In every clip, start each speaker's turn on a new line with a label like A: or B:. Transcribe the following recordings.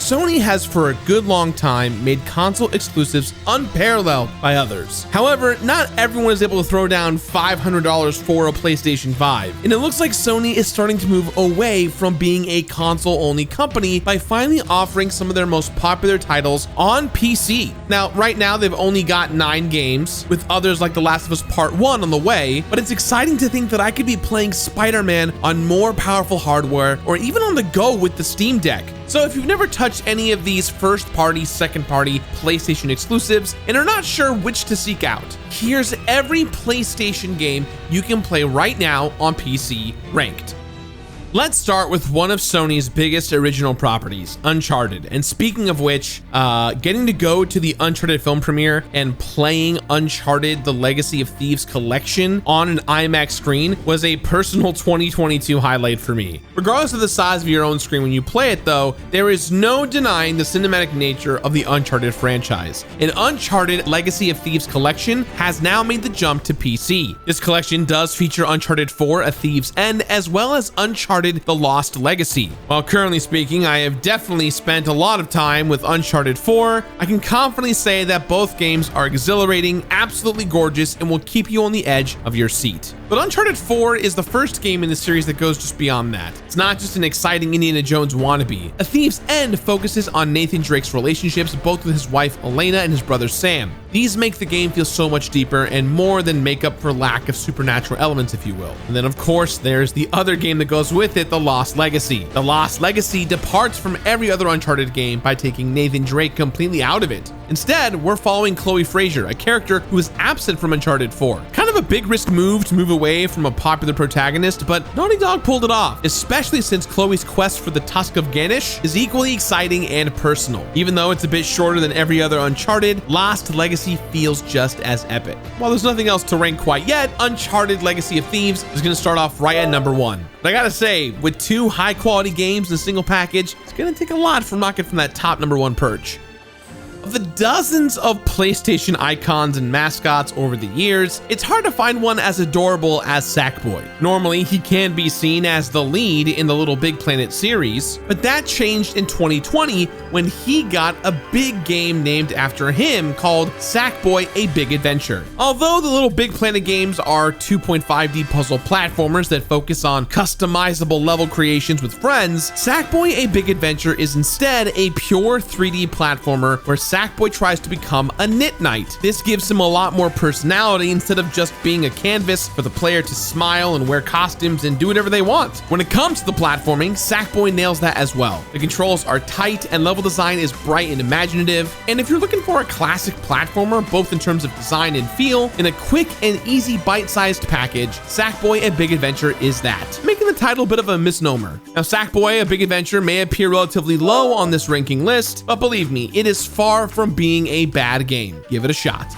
A: Sony has for a good long time made console exclusives unparalleled by others. However, not everyone is able to throw down $500 for a PlayStation 5, and it looks like Sony is starting to move away from being a console-only company by finally offering some of their most popular titles on PC. Now, right now, they've only got 9 games, with others like The Last of Us Part 1 on the way, but it's exciting to think that I could be playing Spider-Man on more powerful hardware, or even on the go with the Steam Deck. So if you've never touched any of these first-party, second-party PlayStation exclusives and are not sure which to seek out, here's every PlayStation game you can play right now on PC ranked. Let's start with one of Sony's biggest original properties, Uncharted. And speaking of which, getting to go to the Uncharted film premiere and playing Uncharted: The Legacy of Thieves collection on an IMAX screen was a personal 2022 highlight for me. Regardless of the size of your own screen when you play it though, there is no denying the cinematic nature of the Uncharted franchise. An Uncharted: Legacy of Thieves collection has now made the jump to PC. This collection does feature Uncharted 4: A Thief's End, as well as Uncharted: The Lost Legacy. While currently speaking, I have definitely spent a lot of time with Uncharted 4, I can confidently say that both games are exhilarating, absolutely gorgeous, and will keep you on the edge of your seat. But Uncharted 4 is the first game in the series that goes just beyond that. It's not just an exciting Indiana Jones wannabe. A Thief's End focuses on Nathan Drake's relationships, both with his wife Elena and his brother Sam. These make the game feel so much deeper and more than make up for lack of supernatural elements, if you will. And then of course, there's the other game that goes with it, The Lost Legacy. The Lost Legacy departs from every other Uncharted game by taking Nathan Drake completely out of it. Instead, we're following Chloe Fraser, a character who is absent from Uncharted 4. Kind of a big risk move to move away from a popular protagonist, but Naughty Dog pulled it off, especially since Chloe's quest for the Tusk of Ganesh is equally exciting and personal. Even though it's a bit shorter than every other Uncharted, Lost Legacy feels just as epic. While there's nothing else to rank quite yet, Uncharted: Legacy of Thieves is going to start off right at number 1. But I gotta say, with 2 high-quality games in a single package, it's going to take a lot for knocking from that top number 1 perch. Of the dozens of PlayStation icons and mascots over the years, it's hard to find one as adorable as Sackboy. Normally, he can be seen as the lead in the Little Big Planet series, but that changed in 2020 when he got a big game named after him called Sackboy: A Big Adventure. Although the Little Big Planet games are 2.5D puzzle platformers that focus on customizable level creations with friends, Sackboy: A Big Adventure is instead a pure 3D platformer where Sackboy tries to become a knit knight. This gives him a lot more personality instead of just being a canvas for the player to smile and wear costumes and do whatever they want. When it comes to the platforming, Sackboy nails that as well. The controls are tight and level design is bright and imaginative. And if you're looking for a classic platformer, both in terms of design and feel, in a quick and easy bite-sized package, Sackboy: A Big Adventure is that, making the title a bit of a misnomer. Now, Sackboy: A Big Adventure may appear relatively low on this ranking list, but believe me, it is far from being a bad game. Give it a shot.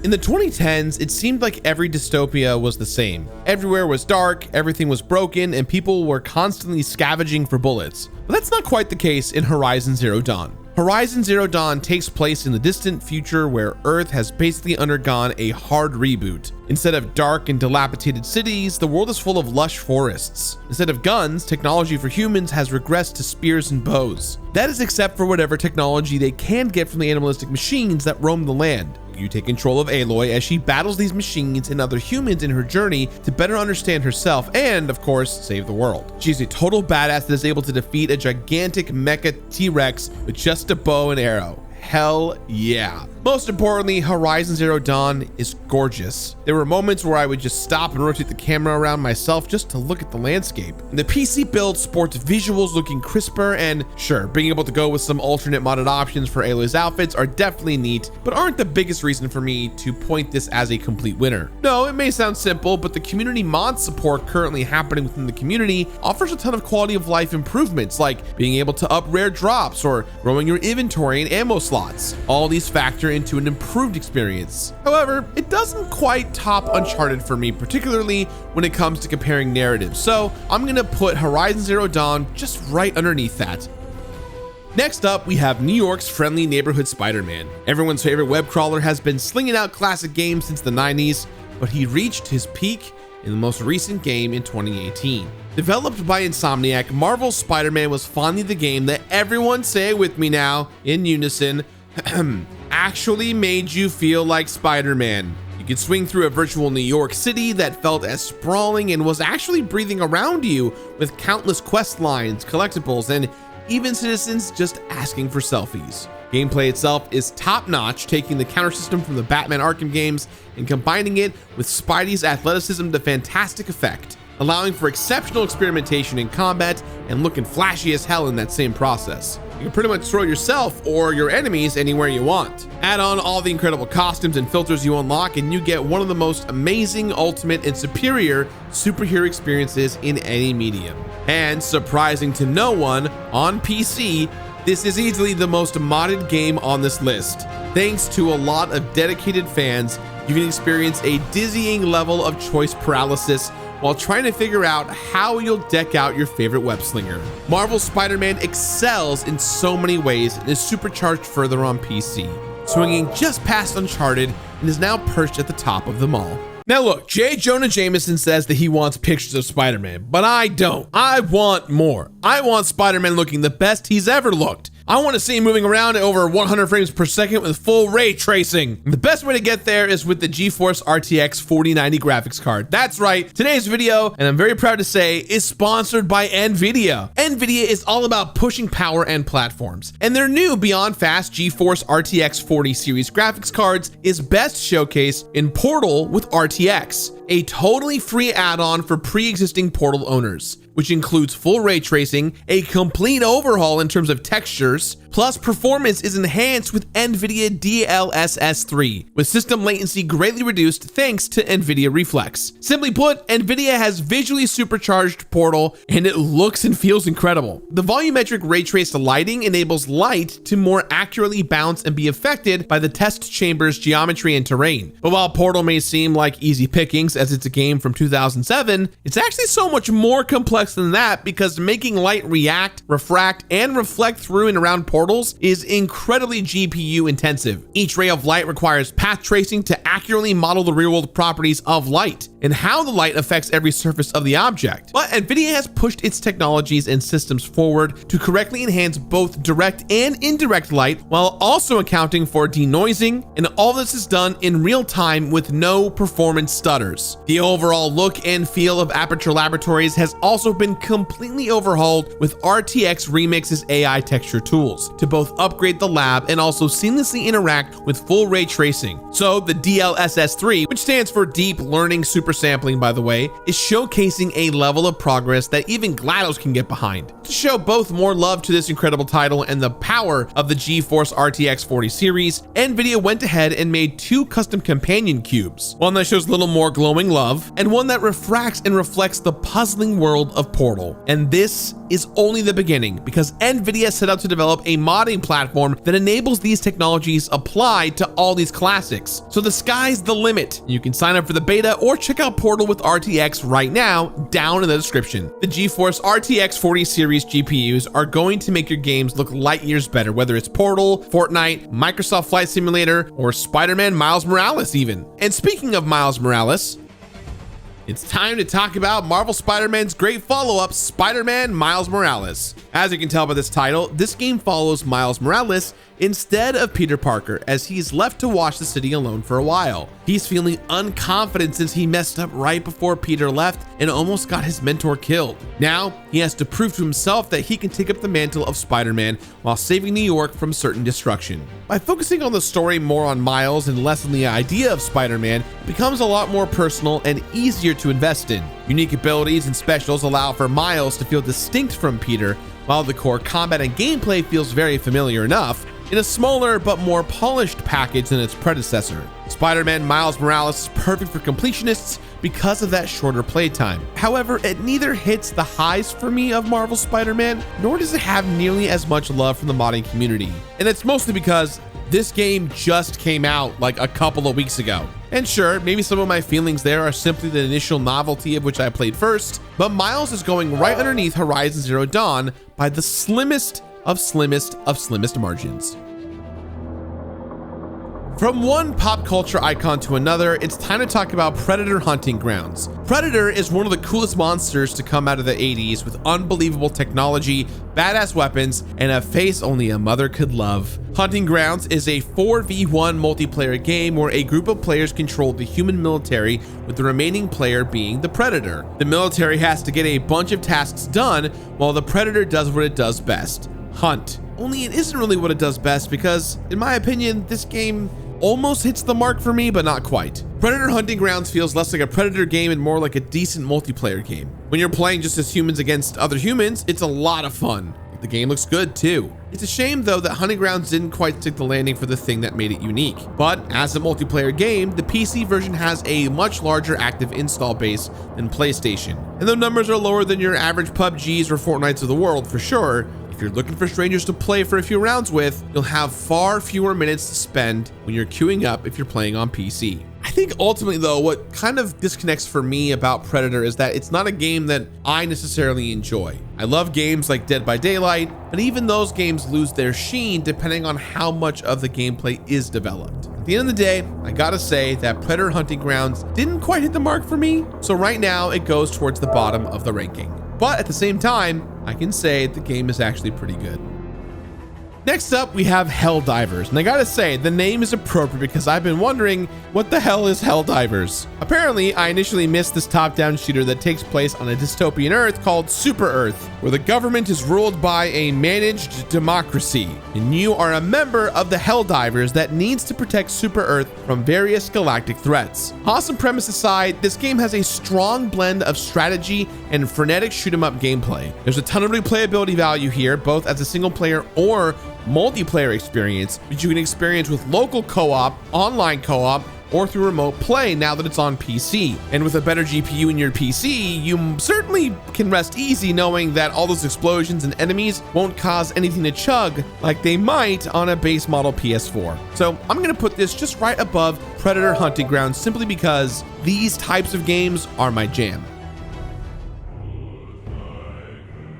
A: In the 2010s, it seemed like every dystopia was the same. Everywhere was dark, everything was broken, and people were constantly scavenging for bullets. But that's not quite the case in Horizon Zero Dawn. Horizon Zero Dawn takes place in the distant future where Earth has basically undergone a hard reboot. Instead of dark and dilapidated cities, the world is full of lush forests. Instead of guns, technology for humans has regressed to spears and bows. That is except for whatever technology they can get from the animalistic machines that roam the land. You take control of Aloy as she battles these machines and other humans in her journey to better understand herself and, of course, save the world. She's a total badass that is able to defeat a gigantic mecha T-Rex with just a bow and arrow. Hell yeah. Most importantly, Horizon Zero Dawn is gorgeous. There were moments where I would just stop and rotate the camera around myself just to look at the landscape. And the PC build sports visuals looking crisper, and sure, being able to go with some alternate modded options for Aloy's outfits are definitely neat, but aren't the biggest reason for me to point this as a complete winner. No, it may sound simple, but the community mod support currently happening within the community offers a ton of quality of life improvements, like being able to up rare drops or growing your inventory and ammo slots. All these factor into an improved experience. However, it doesn't quite top Uncharted for me, particularly when it comes to comparing narratives. So I'm gonna put Horizon Zero Dawn just right underneath that. Next up, we have New York's friendly neighborhood Spider-Man. Everyone's favorite web crawler has been slinging out classic games since the 90s, but he reached his peak in the most recent game in 2018. Developed by Insomniac, Marvel's Spider-Man was finally the game that everyone, say it with me now, in unison, actually made you feel like Spider-Man. You could swing through a virtual New York City that felt as sprawling and was actually breathing around you with countless quest lines, collectibles, and even citizens just asking for selfies. Gameplay itself is top-notch, taking the counter system from the Batman Arkham games and combining it with Spidey's athleticism to fantastic effect, allowing for exceptional experimentation in combat and looking flashy as hell in that same process. You can pretty much throw yourself or your enemies anywhere you want. Add on all the incredible costumes and filters you unlock and you get one of the most amazing, ultimate, and superior superhero experiences in any medium. And surprising to no one, on PC, this is easily the most modded game on this list. Thanks to a lot of dedicated fans, you can experience a dizzying level of choice paralysis while trying to figure out how you'll deck out your favorite web slinger. Marvel's Spider-Man excels in so many ways and is supercharged further on PC, swinging just past Uncharted and is now perched at the top of them all. Now look, J. Jonah Jameson says that he wants pictures of Spider-Man, but I don't. I want more. I want Spider-Man looking the best he's ever looked. I want to see him moving around at over 100 frames per second with full ray tracing. The best way to get there is with the GeForce RTX 4090 graphics card. That's right, today's video, and I'm very proud to say, is sponsored by Nvidia. Nvidia is all about pushing power and platforms, and their new Beyond Fast GeForce RTX 40 series graphics cards is best showcased in Portal with RTX, a totally free add-on for pre-existing Portal owners, which includes full ray tracing, a complete overhaul in terms of textures, plus performance is enhanced with Nvidia DLSS 3, with system latency greatly reduced thanks to Nvidia Reflex. Simply put, Nvidia has visually supercharged Portal, and it looks and feels incredible. The volumetric ray traced lighting enables light to more accurately bounce and be affected by the test chamber's geometry and terrain. But while Portal may seem like easy pickings as it's a game from 2007, it's actually so much more complex than that, because making light react, refract, and reflect through and around portals is incredibly GPU intensive. Each ray of light requires path tracing to accurately model the real-world properties of light and how the light affects every surface of the object. But Nvidia has pushed its technologies and systems forward to correctly enhance both direct and indirect light while also accounting for denoising, and all this is done in real time with no performance stutters. The overall look and feel of Aperture Laboratories has also been completely overhauled with RTX Remix's AI texture tools to both upgrade the lab and also seamlessly interact with full ray tracing. So the DLSS 3, which stands for Deep Learning Super Sampling, by the way, is showcasing a level of progress that even GLaDOS can get behind. To show both more love to this incredible title and the power of the GeForce RTX 40 series, Nvidia went ahead and made two custom companion cubes. One that shows a little more glowing love, and one that refracts and reflects the puzzling world of Portal. And this is only the beginning, because Nvidia set out to develop a modding platform that enables these technologies applied to all these classics. So the sky's the limit. You can sign up for the beta or check out Portal with RTX right now down in the description. The GeForce RTX 40 series GPUs are going to make your games look light years better, whether it's Portal, Fortnite, Microsoft Flight Simulator, or Spider-Man Miles Morales even. And speaking of Miles Morales, it's time to talk about Marvel Spider-Man's great follow-up, Spider-Man Miles Morales. As you can tell by this title, this game follows Miles Morales instead of Peter Parker, as he's left to watch the city alone for a while. He's feeling unconfident since he messed up right before Peter left and almost got his mentor killed. Now, he has to prove to himself that he can take up the mantle of Spider-Man while saving New York from certain destruction. By focusing on the story more on Miles and less on the idea of Spider-Man, it becomes a lot more personal and easier to invest in. Unique abilities and specials allow for Miles to feel distinct from Peter, while the core combat and gameplay feels very familiar enough, in a smaller but more polished package than its predecessor. Spider-Man Miles Morales is perfect for completionists because of that shorter playtime. However, it neither hits the highs for me of Marvel Spider-Man, nor does it have nearly as much love from the modding community. And it's mostly because this game just came out like a couple of weeks ago. And sure, maybe some of my feelings there are simply the initial novelty of which I played first, but Miles is going right underneath Horizon Zero Dawn by the slimmest of slimmest margins. From one pop culture icon to another, it's time to talk about Predator Hunting Grounds. Predator is one of the coolest monsters to come out of the 80s with unbelievable technology, badass weapons, and a face only a mother could love. Hunting Grounds is a 4v1 multiplayer game where a group of players control the human military, with the remaining player being the Predator. The military has to get a bunch of tasks done while the Predator does what it does best: hunt. Only it isn't really what it does best because, in my opinion, this game almost hits the mark for me, but not quite. Predator Hunting Grounds feels less like a Predator game and more like a decent multiplayer game. When you're playing just as humans against other humans, it's a lot of fun. The game looks good too. It's a shame though that Hunting Grounds didn't quite stick the landing for the thing that made it unique. But as a multiplayer game, the PC version has a much larger active install base than PlayStation. And though numbers are lower than your average PUBGs or Fortnites of the world for sure, if you're looking for strangers to play for a few rounds with, you'll have far fewer minutes to spend when you're queuing up if you're playing on PC. I think ultimately though, what kind of disconnects for me about Predator is that it's not a game that I necessarily enjoy. I love games like Dead by Daylight, but even those games lose their sheen depending on how much of the gameplay is developed. At the end of the day, I gotta say that Predator Hunting Grounds didn't quite hit the mark for me, so right now it goes towards the bottom of the ranking. But at the same time, I can say the game is actually pretty good. Next up, we have Helldivers, and I gotta say, the name is appropriate because I've been wondering, what the hell is Helldivers? Apparently, I initially missed this top-down shooter that takes place on a dystopian Earth called Super Earth, where the government is ruled by a managed democracy, and you are a member of the Helldivers that needs to protect Super Earth from various galactic threats. Awesome premise aside, this game has a strong blend of strategy and frenetic shoot-'em-up gameplay. There's a ton of replayability value here, both as a single-player or multiplayer experience, which you can experience with local co-op, online co-op, or through remote play now that it's on PC. And with a better GPU in your PC, you certainly can rest easy knowing that all those explosions and enemies won't cause anything to chug like they might on a base model PS4. So I'm gonna put this just right above Predator Hunting Grounds simply because these types of games are my jam.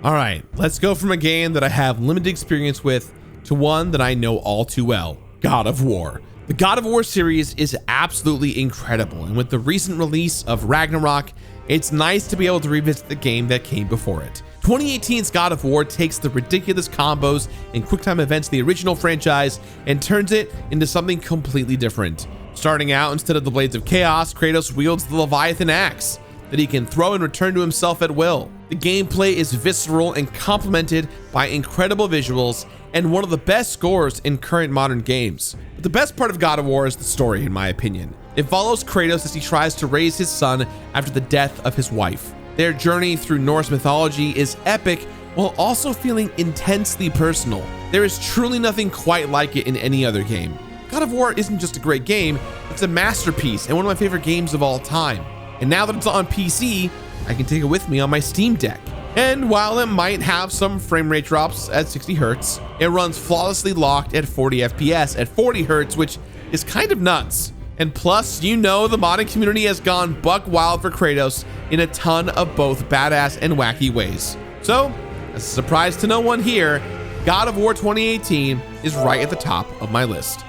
A: All right, let's go from a game that I have limited experience with to one that I know all too well: God of War. The God of War series is absolutely incredible, and with the recent release of Ragnarok, it's nice to be able to revisit the game that came before it. 2018's God of War takes the ridiculous combos and quick-time events of the original franchise and turns it into something completely different. Starting out, instead of the Blades of Chaos, Kratos wields the Leviathan axe that he can throw and return to himself at will. The gameplay is visceral and complemented by incredible visuals and one of the best scores in current modern games. But the best part of God of War is the story, in my opinion. It follows Kratos as he tries to raise his son after the death of his wife. Their journey through Norse mythology is epic while also feeling intensely personal. There is truly nothing quite like it in any other game. God of War isn't just a great game, it's a masterpiece and one of my favorite games of all time. And now that it's on PC, I can take it with me on my Steam Deck. And while it might have some frame rate drops at 60 Hz, it runs flawlessly locked at 40 FPS at 40 Hz, which is kind of nuts. And plus, you know, the modding community has gone buck wild for Kratos in a ton of both badass and wacky ways. So, as a surprise to no one here, God of War 2018 is right at the top of my list.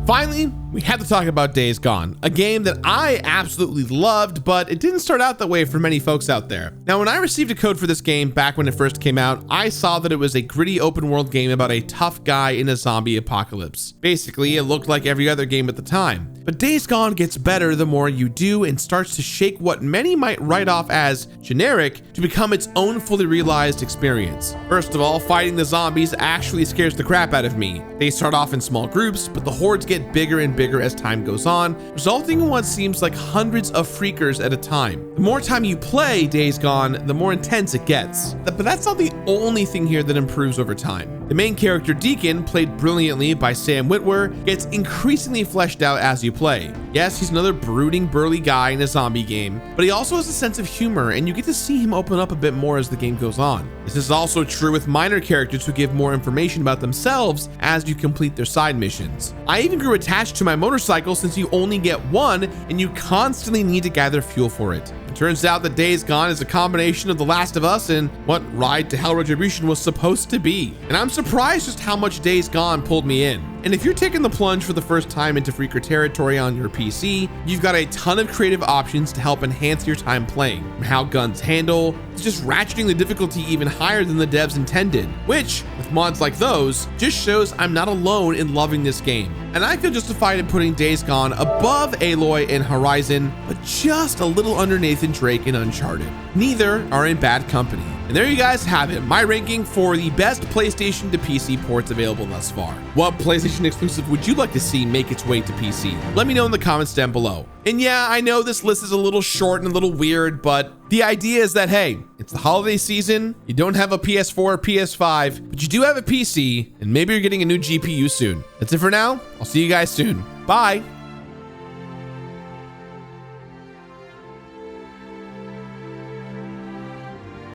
A: Finally, we have to talk about Days Gone, a game that I absolutely loved, but it didn't start out that way for many folks out there. Now, when I received a code for this game back when it first came out, I saw that it was a gritty open world game about a tough guy in a zombie apocalypse. Basically, it looked like every other game at the time. But Days Gone gets better the more you do and starts to shake what many might write off as generic to become its own fully realized experience. First of all, fighting the zombies actually scares the crap out of me. They start off in small groups, but the hordes get bigger and bigger as time goes on, resulting in what seems like hundreds of freakers at a time. The more time you play Days Gone, the more intense it gets. But that's not the only thing here that improves over time. The main character Deacon, played brilliantly by Sam Witwer, gets increasingly fleshed out as you play. Yes, he's another brooding, burly guy in a zombie game, but he also has a sense of humor, and you get to see him open up a bit more as the game goes on. This is also true with minor characters who give more information about themselves as you complete their side missions. I even grew attached to my motorcycle since you only get one, and you constantly need to gather fuel for it. It turns out that Days Gone is a combination of The Last of Us and what Ride to Hell Retribution was supposed to be. And I'm surprised just how much Days Gone pulled me in. And if you're taking the plunge for the first time into freaker territory on your PC, you've got a ton of creative options to help enhance your time playing, from how guns handle to just ratcheting the difficulty even higher than the devs intended, which, with mods like those, just shows I'm not alone in loving this game. And I feel justified in putting Days Gone above Aloy and Horizon, but just a little under Nathan Drake and Uncharted. Neither are in bad company. And there you guys have it, my ranking for the best PlayStation to PC ports available thus far. What PlayStation exclusive would you like to see make its way to PC? Let me know in the comments down below. And yeah, I know this list is a little short and a little weird, but the idea is that, hey, it's the holiday season, you don't have a PS4 or PS5, but you do have a PC, and maybe you're getting a new GPU soon. That's it for now. I'll see you guys soon. Bye.